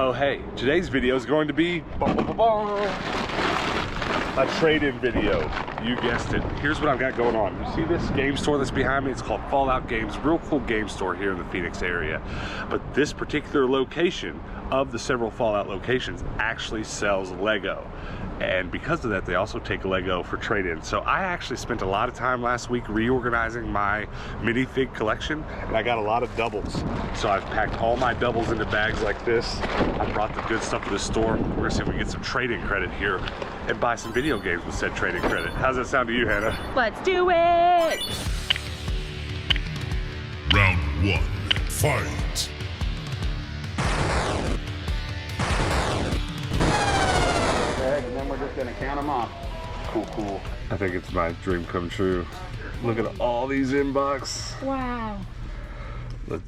Oh hey, today's video is going to be a trade-in video. You guessed it. Here's what I've got going on. You see this game store that's behind me? It's called Fallout Games. Real cool game store here in the Phoenix area. But this particular location of the several Fallout locations actually sells Lego. And because of that, they also take Lego for trade-in. So I actually spent a lot of time last week reorganizing my minifig collection, and I got a lot of doubles. So I've packed all my doubles into bags like this. I brought the good stuff to the store. We're gonna see if we can get some trade-in credit here and buy some video games with said trade-in credit. How's that sound to you, Hannah? Let's do it! Round 1, fight! And then we're just gonna count them off. Cool, cool. I think it's my dream come true. Look at all these inbox. Wow.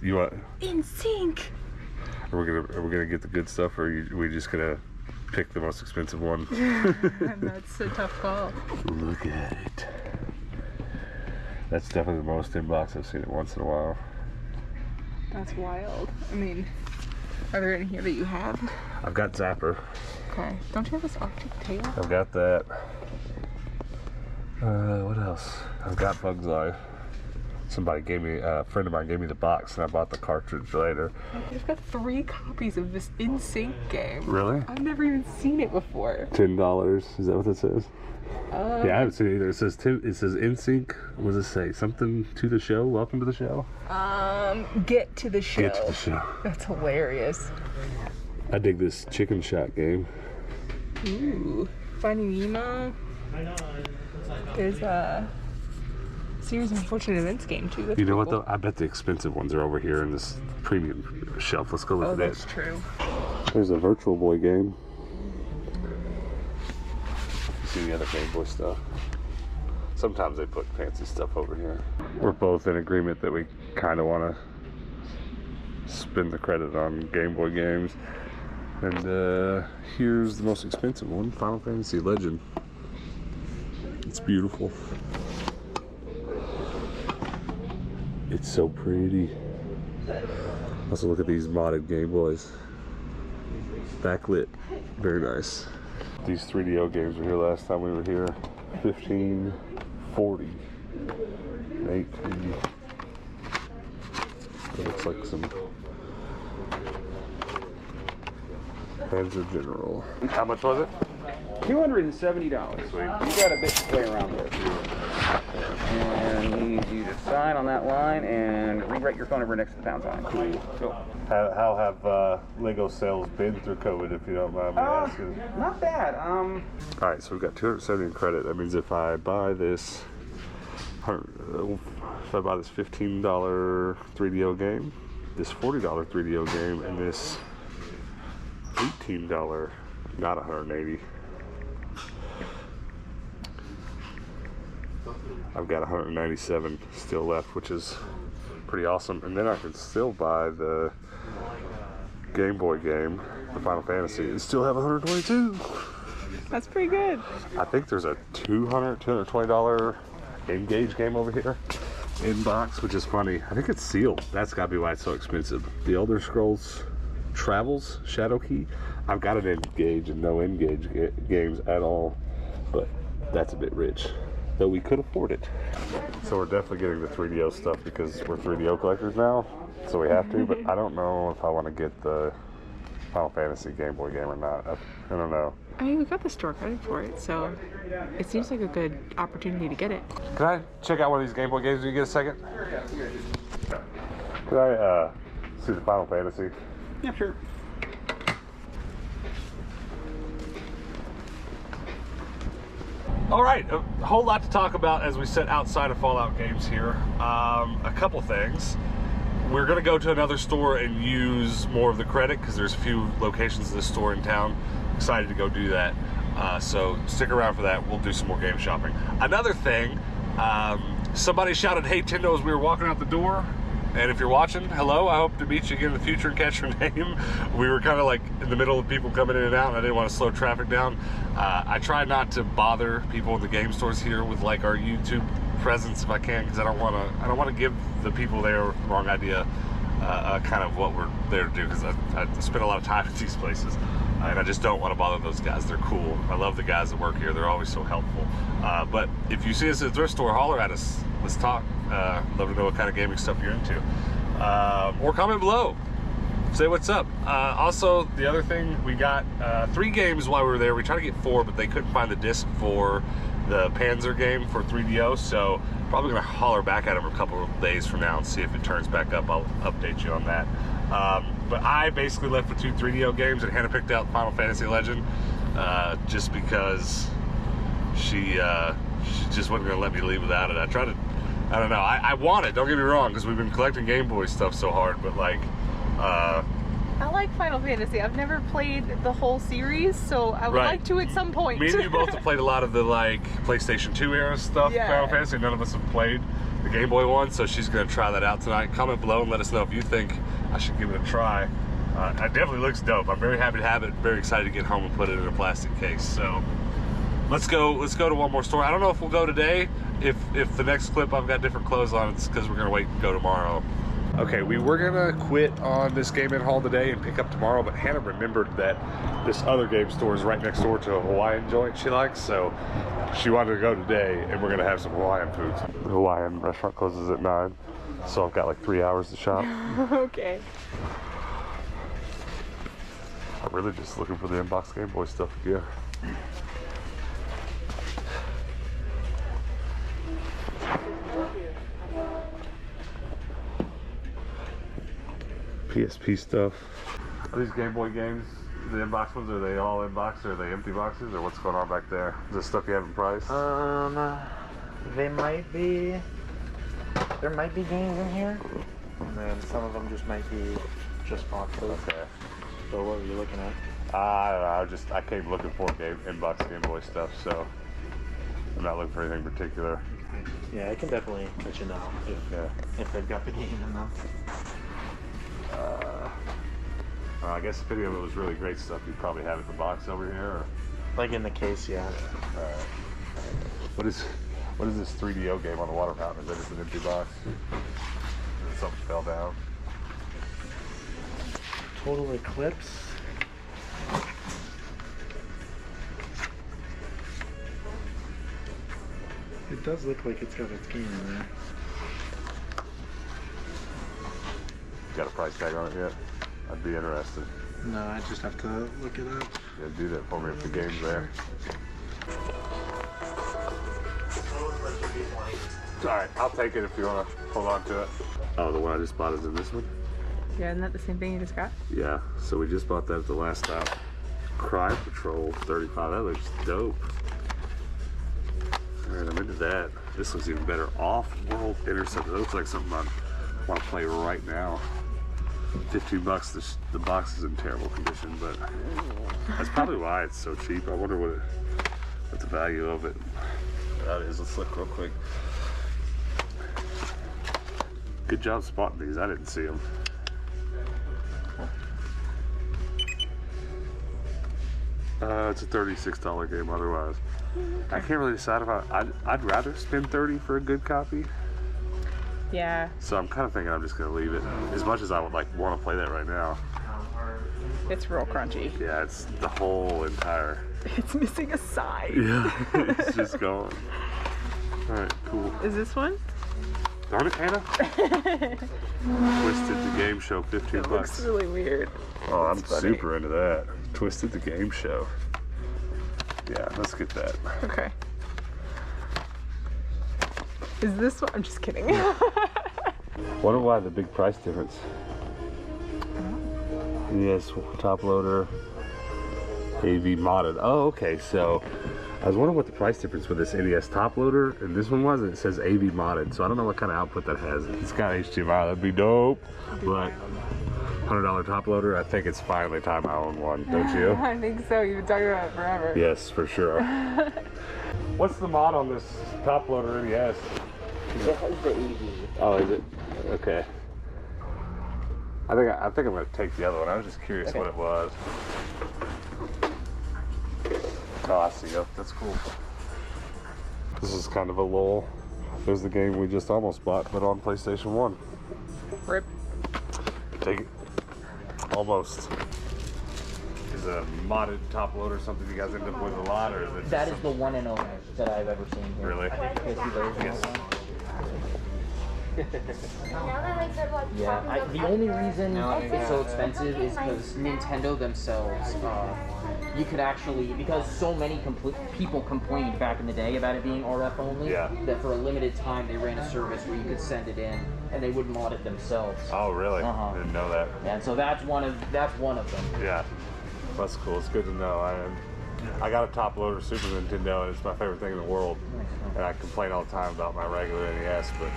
You want? In sync. Are we gonna get the good stuff, or are we just gonna pick the most expensive one? That's a tough call. Look at it. That's definitely the most inbox I've seen it once in a while. That's wild. I mean, are there any here that you have? I've got Zapper. Okay. Don't you have this Arctic tail? I've got that. What else? I've got Bug's Life. Somebody gave me, a friend of mine gave me the box, and I bought the cartridge later. I've got 3 copies of this In Sync game. Really? I've never even seen it before. $10. Is that what it says? Yeah, I haven't seen it either. It says In Sync. What does it say? Something to the show. Welcome to the show. Get to the show. Get to the show. That's hilarious. I dig this chicken shot game. Ooh, Finding Nemo. There's a Series of Unfortunate Events game too. That's You know what cool. though? I bet the expensive ones are over here in this premium shelf. Let's go look Oh, at that's it. true. There's a Virtual Boy game. You see the other Game Boy stuff. Sometimes they put fancy stuff over here. We're both in agreement that we kind of want to spend the credit on Game Boy games. And here's the most expensive one, Final Fantasy Legend. It's beautiful. It's so pretty. Also look at these modded Game Boys. Backlit, very nice. These 3DO games were here last time we were here. 15, 40, 18. It looks like some Panzer General. How much was it? $270. Sweet. You got a bit to play around with. And we need you to sign on that line and rewrite your phone number next to the pound sign. Cool. How have Lego sales been through COVID, if you don't mind me asking? Not bad. Alright, so we've got 270 in credit. That means if I buy this $15 3DO game, this $40 3DO game, and this $18, not 180. I've got 197 still left, which is pretty awesome. And then I can still buy the Game Boy game, the Final Fantasy, and still have 122. That's pretty good. I think there's a $220 Engage game over here in box, which is funny. I think it's sealed. That's got to be why it's so expensive. The Elder Scrolls Travels Shadow Key. I've got an Engage and no Engage games at all, but that's a bit rich. Though we could afford it. So we're definitely getting the 3DO stuff because we're 3DO collectors now, so we have to, but I don't know if I want to get the Final Fantasy Game Boy game or not. I don't know. I mean, we got the store credit for it, so it seems like a good opportunity to get it. Can I check out one of these Game Boy games? Do you get a second? Can I see the Final Fantasy? Yeah, sure. All right, a whole lot to talk about as we sit outside of Fallout Games here. A couple things. We're gonna go to another store and use more of the credit because there's a few locations of this store in town. Excited to go do that. So stick around for that. We'll do some more game shopping. Another thing, somebody shouted, "Hey, Tendo," as we were walking out the door. And if you're watching, hello, I hope to meet you again in the future and catch your name. We were kind of like in the middle of people coming in and out, and I didn't want to slow traffic down. I try not to bother people in the game stores here with like our YouTube presence if I can, because I don't want to give the people there the wrong idea kind of what we're there to do, because I spend a lot of time at these places, and I just don't want to bother those guys. They're cool. I love the guys that work here. They're always so helpful. But if you see us at a thrift store, holler at us. Let's talk. Love to know what kind of gaming stuff you're into. Or comment below. Say what's up. Also, the other thing, we got 3 games while we were there. We tried to get 4, but they couldn't find the disc for the Panzer game for 3DO, so probably gonna holler back at them a couple of days from now and see if it turns back up. I'll update you on that. But I basically left with 2 3DO games, and Hannah picked out Final Fantasy Legend just because she just wasn't gonna let me leave without it. I don't know, I want it, don't get me wrong, because we've been collecting Game Boy stuff so hard, but like, I like Final Fantasy. I've never played the whole series, so I would like to at some point. Me and you both have played a lot of the like PlayStation 2 era stuff, Final Fantasy. None of us have played the Game Boy one, so she's gonna try that out tonight. Comment below and let us know if you think I should give it a try. It definitely looks dope. I'm very happy to have it. Very excited to get home and put it in a plastic case. So let's go to one more store. I don't know if we'll go today. If the next clip I've got different clothes on, it's because we're gonna wait and go tomorrow. Okay, we were gonna quit on this game in haul today and pick up tomorrow, but Hannah remembered that this other game store is right next door to a Hawaiian joint she likes, so she wanted to go today, and we're gonna have some Hawaiian food. The Hawaiian restaurant closes at 9, so I've got like 3 hours to shop. Okay. I'm really just looking for the inbox Game Boy stuff again. PSP stuff. Are these Game Boy games, the inbox ones, are they all inbox, or are they empty boxes, or what's going on back there? Is this stuff you haven't priced? They might be. There might be games in here, and then some of them just might be just boxes. Okay. So what were you looking at? I don't know. I came looking for inbox Game Boy stuff, so I'm not looking for anything particular. Yeah, I can definitely let you know if they've got the game in them. I guess if any of it was really great stuff, you'd probably have it in the box over here. Or... Like in the case, yeah. What is this 3DO game on the water fountain? Is that just an empty box? Something fell down. Total Eclipse. It does look like it's got its game in there. Got a price tag on it yet? I'd be interested. No, I just have to look it up. Yeah, do that for me if the game's there. Alright, I'll take it if you want to hold on to it. Oh, the one I just bought is in this one? Yeah, isn't that the same thing you just got? Yeah, so we just bought that at the last stop. Crime Patrol 35, that looks dope. Alright, I'm into that. This looks even better. Off-World Interceptor. That looks like something I want to play right now. $15. The box is in terrible condition, but that's probably why it's so cheap. I wonder what the value of it is. Let's look real quick. Good job spotting these. I didn't see them. It's a $36 game otherwise. I can't really decide if I'd rather spend $30 for a good copy. Yeah. So I'm kind of thinking I'm just gonna leave it. As much as I would want to play that right now. It's real crunchy. Yeah, it's the whole entire. It's missing a side. Yeah, it's just gone. All right, cool. Is this one? Darn it, Hannah. Twisted the Game Show, 15 It bucks. looks really weird. Oh, I'm That's funny. super into that. Twisted the Game Show. Yeah, let's get that. Okay. Is this one? I'm just kidding. Wonder why the big price difference. Yes, top loader, AV modded. Oh, okay. So I was wondering what the price difference with this NES top loader and this one was. And it says AV modded, so I don't know what kind of output that has. If it's got HDMI, that'd be dope. But $100 top loader, I think it's finally time I own one. Don't you? I think so. You've been talking about it forever. Yes, for sure. What's the mod on this top loader NES? It has the AV. Oh, is it? Okay. I think I'm gonna take the other one. I was just curious what it was. Oh, I see. Yep, that's cool. This is kind of a lull. There's the game we just almost bought, but on PlayStation 1. Rip. Take it. Almost. Is a modded top loader something you guys end up with a lot, or is it That is the one and only that I've ever seen here. Really? Yes. Yeah, The only reason it's so expensive is because Nintendo themselves, you could actually, because so many people complained back in the day about it being RF only, that for a limited time they ran a service where you could send it in and they would mod it themselves. Oh, really? I didn't know that. Yeah, and so that's one of them. Yeah, that's cool. It's good to know. I got a top loader Super Nintendo, and it's my favorite thing in the world. And I complain all the time about my regular NES, but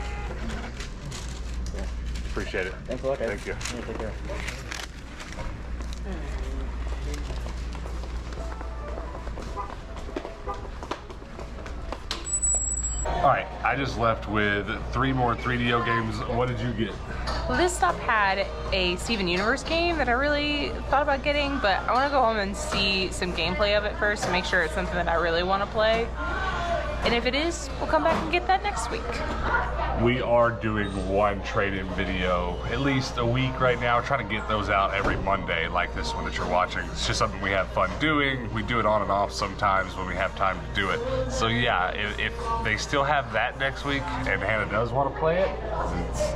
appreciate it. Thanks a lot, guys. Thank you. Yeah, take care. All right, I just left with 3 more 3DO games. What did you get? Well, this stop had a Steven Universe game that I really thought about getting, but I want to go home and see some gameplay of it first to make sure it's something that I really want to play. And if it is, we'll come back and get that next week. We are doing one trade-in video at least a week right now. We're trying to get those out every Monday like this one that you're watching. It's just something we have fun doing. We do it on and off sometimes when we have time to do it. So yeah, if they still have that next week and Hannah does want to play it,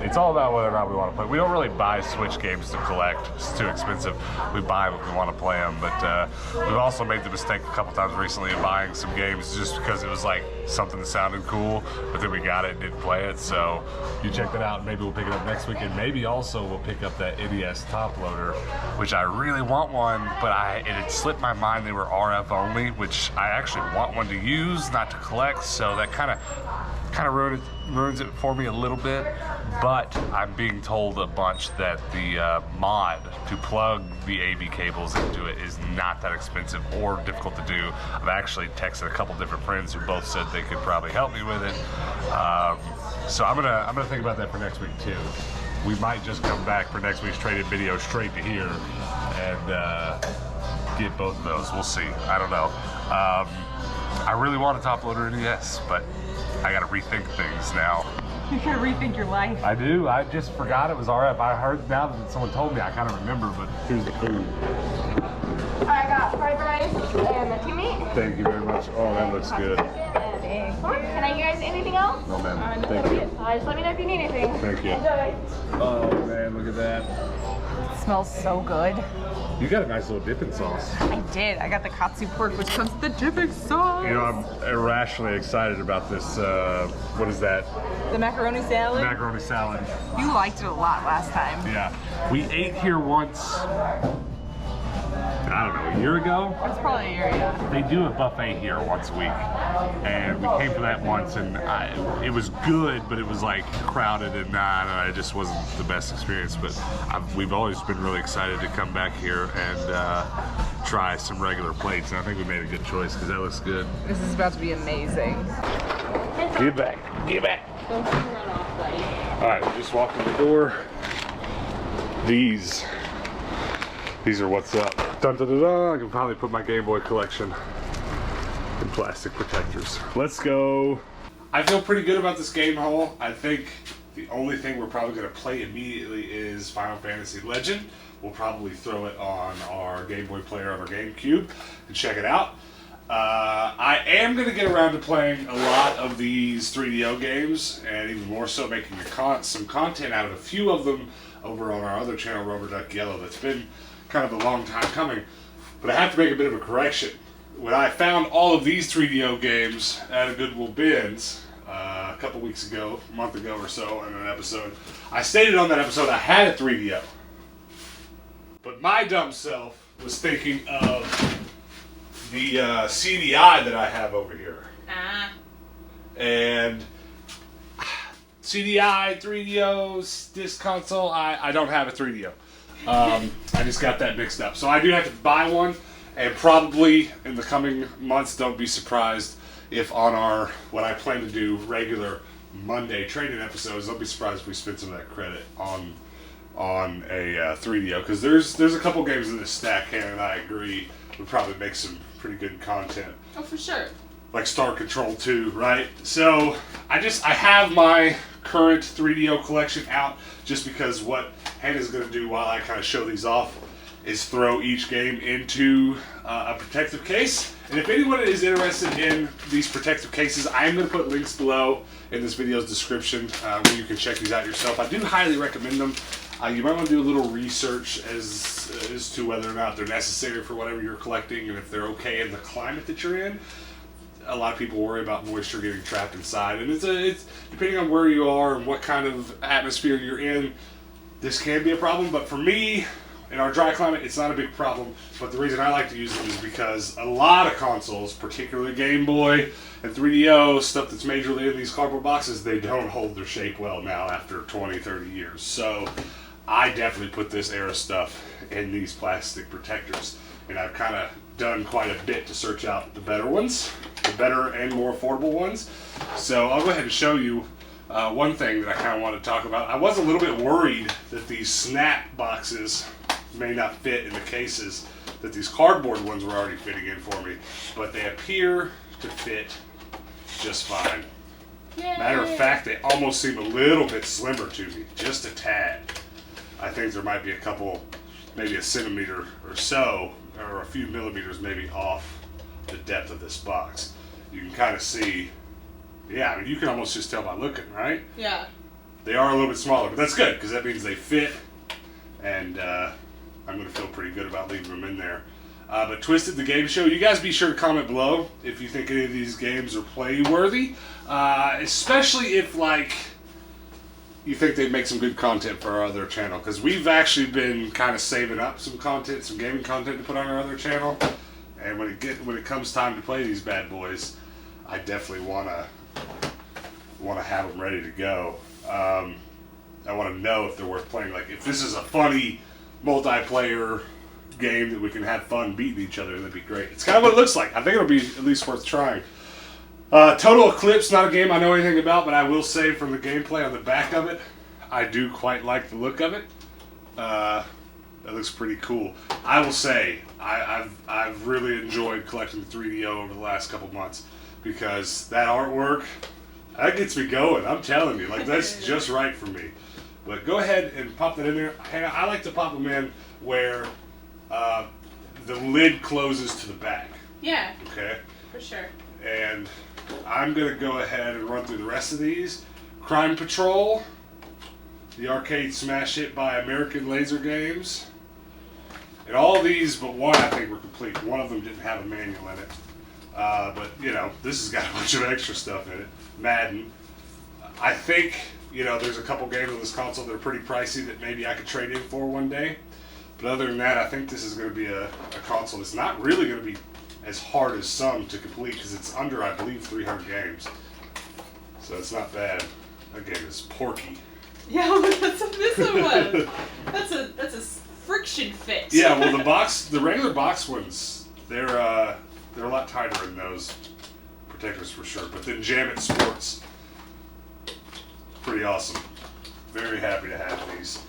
it's all about whether or not we want to play. We don't really buy Switch games to collect. It's too expensive. We buy them if we want to play them, but we've also made the mistake a couple times recently of buying some games just because it was like something that sounded cool, but then we got it and didn't play it. So you check that out. Maybe we'll pick it up next week, and maybe also we'll pick up that NES top loader, which I really want one, but it had slipped my mind they were RF only, which I actually want one to use, not to collect. So that kind of ruins it for me a little bit. But I'm being told a bunch that the mod to plug the AV cables into it is not that expensive or difficult to do. I've actually texted a couple different friends who both said they could probably help me with it. So I'm gonna think about that for next week too. We might just come back for next week's trade-in video straight to here and get both of those. We'll see. I don't know. I really want a top loader NES, but I gotta rethink things now. You gotta rethink your life. I do. I just forgot it was RF. I heard now that someone told me, I kind of remember, but here's the food. I got fried rice and the team meat. Thank you very much. Oh, that looks good. Can I get anything else? No, ma'am. Thank you. Just let me know if you need anything. Thank you. Enjoy. Oh, man, look at that. It smells so good. You got a nice little dipping sauce. I did. I got the katsu pork, which comes with the dipping sauce. You know, I'm irrationally excited about this, what is that? The macaroni salad. Macaroni salad. You liked it a lot last time. Yeah. We ate here once, I don't know, a year ago? It's probably a year, yeah. They do a buffet here once a week, and we came for that once, and it was good, but it was like crowded, and it just wasn't the best experience. But we've always been really excited to come back here and try some regular plates, and I think we made a good choice because that looks good. This is about to be amazing. Get back, get back. All right, we just walked in the door. These are what's up. Dun, dun, dun, dun. I can finally put my Game Boy collection in plastic protectors. Let's go. I feel pretty good about this game haul. I think the only thing we're probably going to play immediately is Final Fantasy Legend. We'll probably throw it on our Game Boy player on our GameCube and check it out. I am going to get around to playing a lot of these 3DO games, and even more so making some content out of a few of them over on our other channel, Rubber Duck Yellow. That's been kind of a long time coming, but I have to make a bit of a correction. When I found all of these 3DO games at a Goodwill Bins a couple weeks ago, a month ago or so, in an episode, I stated on that episode I had a 3DO. But my dumb self was thinking of the CDI that I have over here. And CDI, 3DO, disc console, I don't have a 3DO. I just got that mixed up. So I do have to buy one, and probably in the coming months, don't be surprised if on our, what I plan to do, regular Monday training episodes, don't be surprised if we spend some of that credit on a 3DO, because there's a couple games in this stack, Hannah and I agree, would probably make some pretty good content. Oh, for sure. like Star Control 2, right? So I have my current 3DO collection out just because what Hannah's going to do while I kind of show these off is throw each game into a protective case. And if anyone is interested in these protective cases, I'm going to put links below in this video's description where you can check these out yourself. I do highly recommend them. You might want to do a little research as to whether or not they're necessary for whatever you're collecting and if they're okay in the climate that you're in. A lot of people worry about moisture getting trapped inside, and it's depending on where you are and what kind of atmosphere you're in, this can be a problem. But for me, in our dry climate, it's not a big problem. But the reason I like to use them is because a lot of consoles, particularly Game Boy and 3DO, stuff that's majorly in these cardboard boxes, they don't hold their shape well now after 20, 30 years. So I definitely put this era stuff in these plastic protectors. And I've kind of done quite a bit to search out the better ones, the better and more affordable ones. So I'll go ahead and show you one thing that I kind of want to talk about. I was a little bit worried that these snap boxes may not fit in the cases, that these cardboard ones were already fitting in for me, but they appear to fit just fine. Yay. Matter of fact, they almost seem a little bit slimmer to me, just a tad. I think there might be a couple, maybe a centimeter or so, or a few millimeters maybe off the depth of this box. You can kind of see, yeah, I mean, you can almost just tell by looking, right? Yeah. They are a little bit smaller, but that's good because that means they fit, and I'm going to feel pretty good about leaving them in there. But Twisted the Game Show, you guys be sure to comment below if you think any of these games are play-worthy, especially if, like, you think they'd make some good content for our other channel, because we've actually been kind of saving up some content, some gaming content to put on our other channel, and when it comes time to play these bad boys, I definitely want to have them ready to go. I want to know if they're worth playing. Like, if this is a funny multiplayer game that we can have fun beating each other, that'd be great. It's kind of what it looks like. I think it'll be at least worth trying. Total Eclipse, not a game I know anything about, but I will say from the gameplay on the back of it, I do quite like the look of it. It looks pretty cool. I will say, I've really enjoyed collecting 3DO over the last couple months, because that artwork, that gets me going. I'm telling you, like, that's just right for me. But go ahead and pop that in there. Hey, I like to pop them in where the lid closes to the back. Yeah. Okay. For sure. And I'm going to go ahead and run through the rest of these. Crime Patrol, the arcade smash hit by American Laser Games. And all these but one, I think, were complete. One of them didn't have a manual in it. But, you know, this has got a bunch of extra stuff in it. Madden. I think, you know, there's a couple games on this console that are pretty pricey that maybe I could trade in for one day. But other than that, I think this is going to be a console that's not really going to be as hard as some to complete, because it's under, I believe, 300 games. So it's not bad. That game is porky. Yeah, that's what this one was. That's a friction fix. Yeah, well, the regular box ones, they're a lot tighter in those protectors for sure. But then Jam It Sports, pretty awesome. Very happy to have these.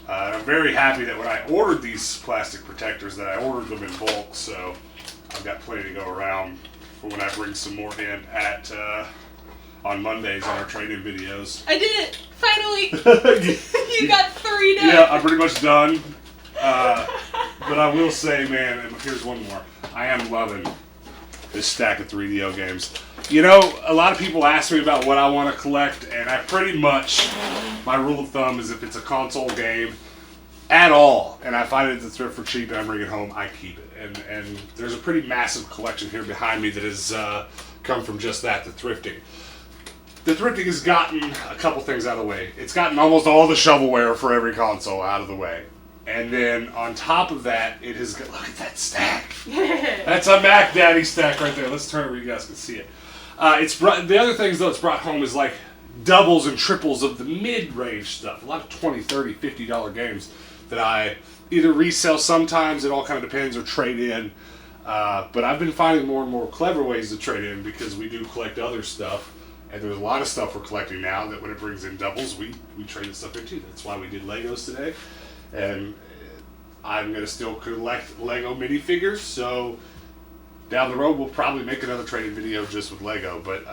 I'm very happy that when I ordered these plastic protectors, that I ordered them in bulk. So I've got plenty to go around for when I bring some more in on Mondays on our trade-in videos. I did it! Finally! You got 3 done! Yeah, I'm pretty much done. But I will say, man, and here's one more. I am loving this stack of 3DO games. You know, a lot of people ask me about what I want to collect, and I pretty much, my rule of thumb is if it's a console game at all, and I find it at the thrift for cheap and I bring it home, I keep it. And there's a pretty massive collection here behind me that has come from just that, the thrifting. The thrifting has gotten a couple things out of the way. It's gotten almost all the shovelware for every console out of the way. And then on top of that, it has got, look at that stack. That's a Mac Daddy stack right there. Let's turn it where you guys can see it. The other things, though, it's brought home is like doubles and triples of the mid-range stuff. A lot of $20, $30, $50 games that I either resell sometimes, it all kind of depends, or trade in. But I've been finding more and more clever ways to trade in, because we do collect other stuff. And there's a lot of stuff we're collecting now that when it brings in doubles, we trade the stuff into. That's why we did Legos today. And I'm going to still collect Lego minifigures. So down the road we'll probably make another trade-in video just with Lego. But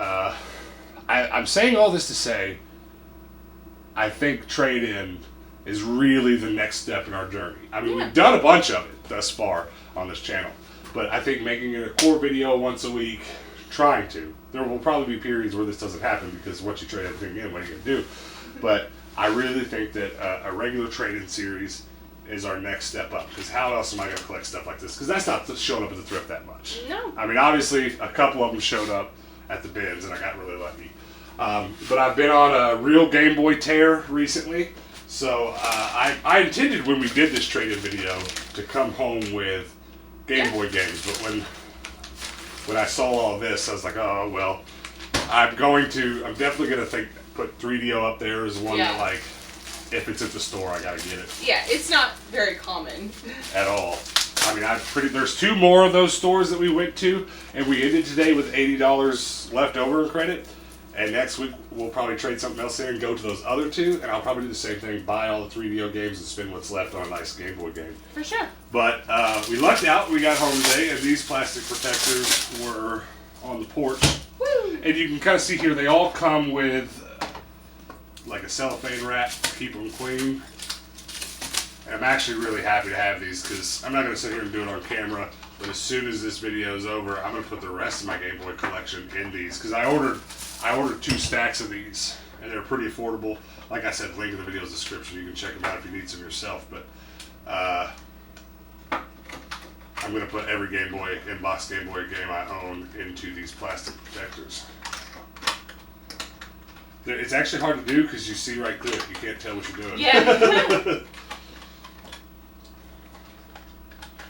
I'm saying all this to say, I think trade-in is really the next step in our journey. I mean, we've done a bunch of it thus far on this channel, but I think making it a core video once a week, trying to. There will probably be periods where this doesn't happen because once you trade everything in, what are you going to do? But I really think that a regular trade-in series is our next step up. Because how else am I going to collect stuff like this? Because that's not showing up at the thrift that much. No. I mean, obviously, a couple of them showed up at the bins, and I got really lucky. But I've been on a real Game Boy tear recently. So I intended when we did this trade-in video to come home with Game Boy games, but when I saw all this, I was like, oh well, I'm definitely gonna put 3DO up there as one that, like, if it's at the store, I gotta get it. Yeah, it's not very common at all. I mean, there's 2 more of those stores that we went to, and we ended today with $80 left over in credit. And next week, we'll probably trade something else in and go to those other 2. And I'll probably do the same thing, buy all the 3DO games and spend what's left on a nice Game Boy game. for sure. But we lucked out. We got home today, and these plastic protectors were on the porch. Woo! And you can kind of see here, they all come with like a cellophane wrap to keep them clean. And I'm actually really happy to have these because I'm not going to sit here and do it on camera. But as soon as this video is over, I'm going to put the rest of my Game Boy collection in these because I ordered 2 stacks of these, and they're pretty affordable. Like I said, link in the video's description. You can check them out if you need some yourself. But I'm going to put every Game Boy, in-box Game Boy game I own into these plastic protectors. It's actually hard to do because you see right through it. You can't tell what you're doing. Yeah.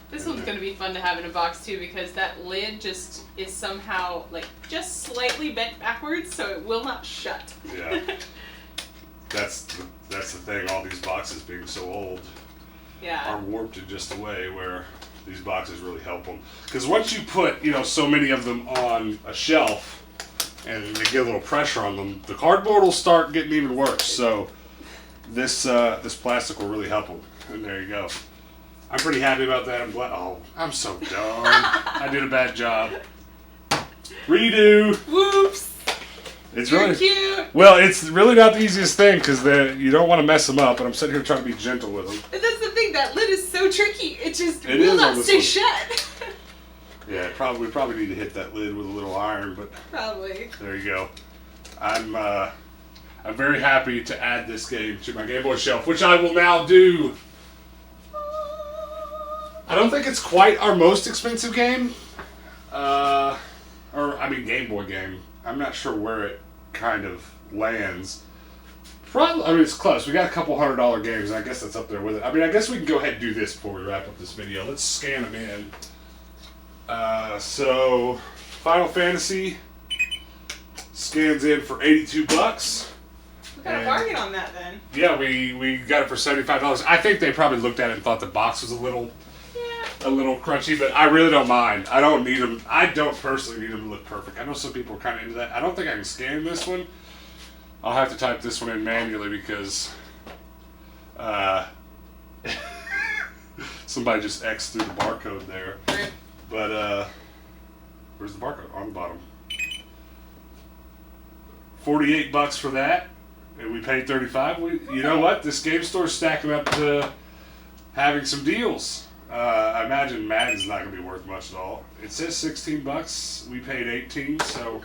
This one's going to be fun to have in a box too because that lid just is somehow like just slightly bent backwards so it will not shut. Yeah. That's the thing, all these boxes being so old are warped in just a way where these boxes really help them. Because once you put, so many of them on a shelf and they get a little pressure on them, the cardboard will start getting even worse. So this plastic will really help them. And there you go. I'm pretty happy about that. I'm glad. Oh, I'm so dumb. I did a bad job. Redo. Whoops. You're cute. Well, it's really not the easiest thing because you don't want to mess them up. And I'm sitting here trying to be gentle with them. And that's the thing. That lid is so tricky. It It will is not on this stay one. shut. Yeah, we probably need to hit that lid with a little iron, but Probably. there you go. I'm very happy to add this game to my Game Boy shelf, which I will now do. I don't think it's quite our most expensive game, Game Boy game. I'm not sure where it kind of lands. Probably, it's close. We got a couple $100 games, and I guess that's up there with it. I guess we can go ahead and do this before we wrap up this video. Let's scan them in. So, Final Fantasy scans in for $82. We got a bargain on that then. Yeah, we got it for $75. I think they probably looked at it and thought the box was a little crunchy, but I really don't mind. I don't need them. I don't personally need them to look perfect. I know some people are kind of into that. I don't think I can scan this one. I'll have to type this one in manually because somebody just X'd through the barcode there. But where's the barcode? On the bottom. $48 for that, and we paid $35. You know what? This game store's stacking up to having some deals. I imagine Madden's not going to be worth much at all. It says $16. We paid $18, so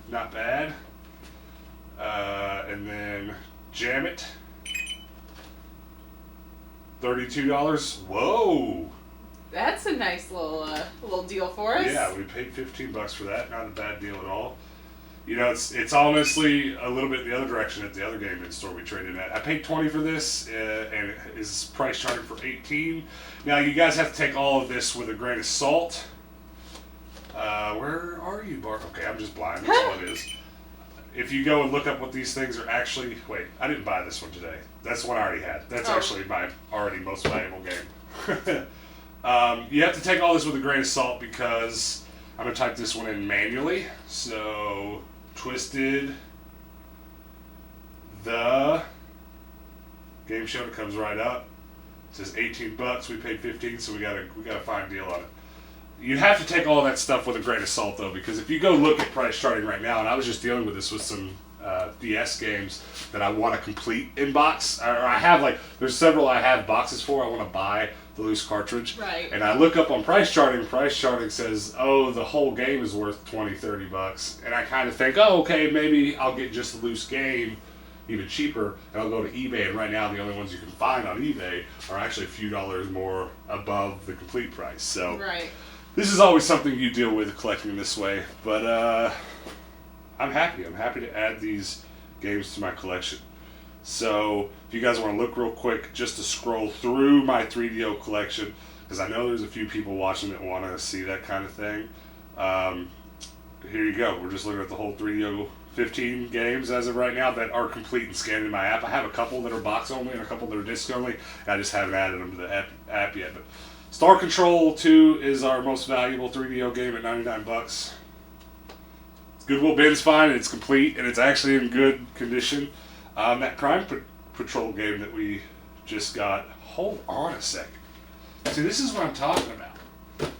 not bad. And then Jam It, $32. Whoa! That's a nice little deal for us. Yeah, we paid $15 for that. Not a bad deal at all. It's honestly a little bit the other direction at the other game in store we traded at. I paid $20 for this, and it is price charted for $18. Now you guys have to take all of this with a grain of salt. Where are you, Bart? Okay, I'm just blind. That's all it is. If you go and look up what these things are actually, wait, I didn't buy this one today. That's the one I already had. That's actually my already most valuable game. You have to take all this with a grain of salt because I'm going to type this one in manually. So, Twisted, the game show, it comes right up. It says $18. We paid $15, so we got a fine deal on it. you have to take all that stuff with a grain of salt, though, because if you go look at price charting right now, and I was just dealing with this with some DS games that I want to complete in box, or I have there's several I have boxes for. I want to buy the loose cartridge, Right. And I look up on price charting. Price charting says, oh, the whole game is worth $20-$30, and I kind of think, oh, okay, maybe I'll get just the loose game even cheaper, and I'll go to eBay, and right now the only ones you can find on eBay are actually a few dollars more above the complete price. So Right. this is always something you deal with collecting this way, but I'm happy. I'm happy to add these games to my collection. So if you guys want to look real quick, just to scroll through my 3DO collection, because I know there's a few people watching that want to see that kind of thing. Here you go. We're just looking at the whole 3DO 15 games as of right now that are complete and scanned in my app. I have a couple that are box only and a couple that are disc only. I just haven't added them to the app yet. But Star Control 2 is our most valuable 3DO game at $99. Goodwill bin's fine, and it's complete, and it's actually in good condition. That Crime Patrol game that we just got, hold on a second. See, this is what I'm talking about.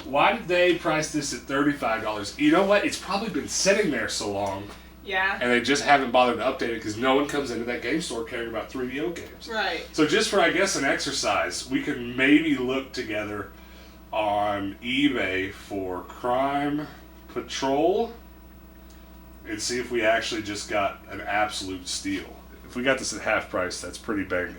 Why did they price this at $35? You know what? It's probably been sitting there so long, Yeah. and they just haven't bothered to update it because no one comes into that game store caring about 3DO games. Right. So just for, I guess, an exercise, we can maybe look together on eBay for Crime Patrol and see if we actually just got an absolute steal. If we got this at half price, that's pretty banging.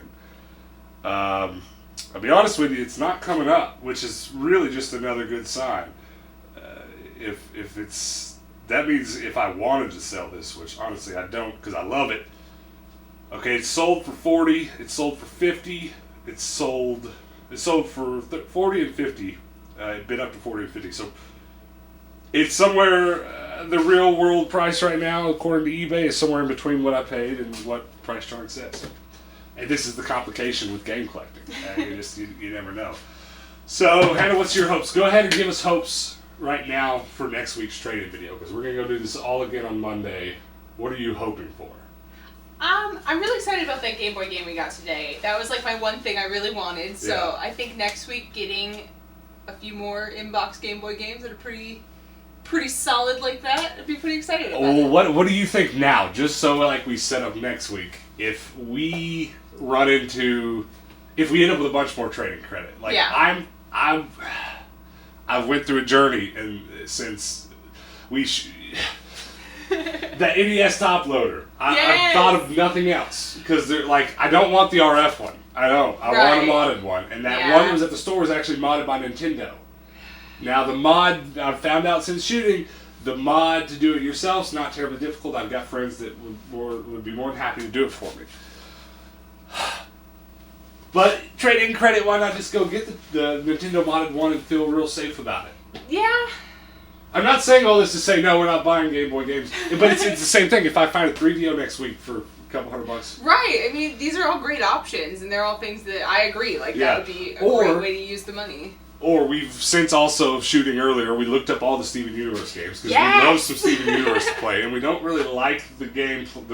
I'll be honest with you, it's not coming up, which is really just another good sign. If it's, that means if I wanted to sell this, which honestly I don't because I love it. Okay, it's sold for 40, it's sold for 50, it's sold for 40 and 50. It bid up to 40 and 50. So it's somewhere, the real world price right now, according to eBay, is somewhere in between what I paid and what price chart says. And this is the complication with game collecting. You never know. So, Hannah, what's your hopes? Go ahead and give us hopes right now for next week's trade-in video, because we're going to go do this all again on Monday. What are you hoping for? I'm really excited about that Game Boy game we got today. That was like my one thing I really wanted. So Yeah. I think next week getting a few more in-box Game Boy games that are pretty solid like that, I'd be pretty excited about it. What do you think now? Just so we set up next week, if we end up with a bunch more trading credit, Yeah. I've went through a journey, and since that NES top loader, I've Yes. thought of nothing else because they're I don't want the RF one. I don't. I want a modded one, and that Yeah. one that was at the store was actually modded by Nintendo. Now the mod, I've found out since shooting, the mod to do it yourself is not terribly difficult. I've got friends that would be more than happy to do it for me. But trade-in credit, why not just go get the Nintendo modded one and feel real safe about it? Yeah. I'm not saying all this to say, no, we're not buying Game Boy games. But it's the same thing. If I find a 3DO next week for a couple $100. Right. I mean, these are all great options, and they're all things that I agree. Yeah. That would be a great way to use the money. Or we've, since also shooting earlier, we looked up all the Steven Universe games because Yes! we love some Steven Universe to play, and we don't really like the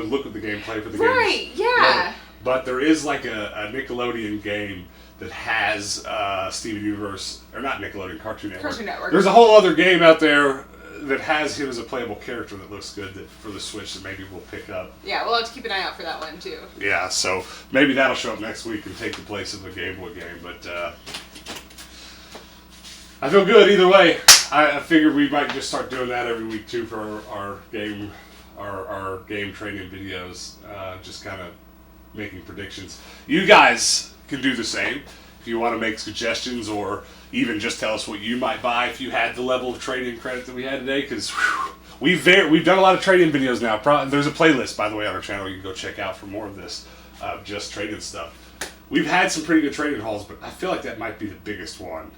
look of the gameplay for the game. Right, yeah. But there is a Nickelodeon game that has Steven Universe, or not Nickelodeon, Cartoon Network. Cartoon Network. There's a whole other game out there that has him as a playable character that looks good for the Switch that maybe we'll pick up. Yeah, we'll have to keep an eye out for that one, too. Yeah, so maybe that'll show up next week and take the place of the Game Boy game, but I feel good either way. I figured we might just start doing that every week too for our game training videos, just kind of making predictions. You guys can do the same if you want to make suggestions or even just tell us what you might buy if you had the level of trade-in credit that we had today, because we've done a lot of trade-in videos now. There's a playlist, by the way, on our channel you can go check out for more of this, just trade-in stuff. We've had some pretty good trade-in hauls, but I feel like that might be the biggest one.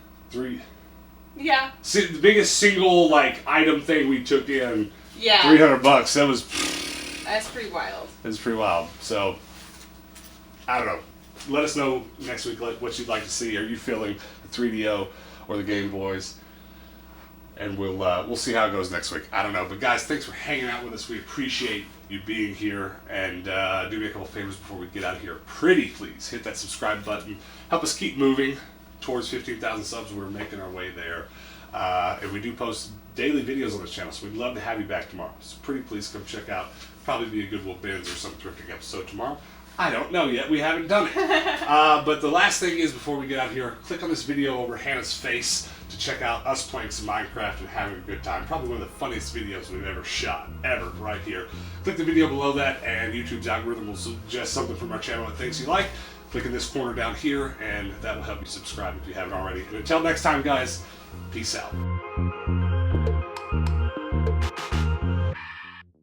Yeah. See, the biggest single item thing we took in, Yeah. $300. That was pretty wild. It was pretty wild. So I don't know. Let us know next week what you'd like to see. Are you feeling the 3DO or the Game Boys? And we'll see how it goes next week. I don't know. But guys, thanks for hanging out with us. We appreciate you being here. And do me a couple favors before we get out of here. Pretty please hit that subscribe button. Help us keep moving. towards 15,000 subs. We're making our way there. And we do post daily videos on this channel, so we'd love to have you back tomorrow. So pretty please come check out. Probably be a Goodwill Bins or some thrifting episode tomorrow. I don't know yet. We haven't done it. But the last thing is, before we get out here, click on this video over Hannah's face to check out us playing some Minecraft and having a good time. Probably one of the funniest videos we've ever shot, ever, right here. Click the video below that, and YouTube's algorithm will suggest something from our channel that thinks you like. Click in this corner down here, and that will help you subscribe if you haven't already. And until next time, guys, peace out.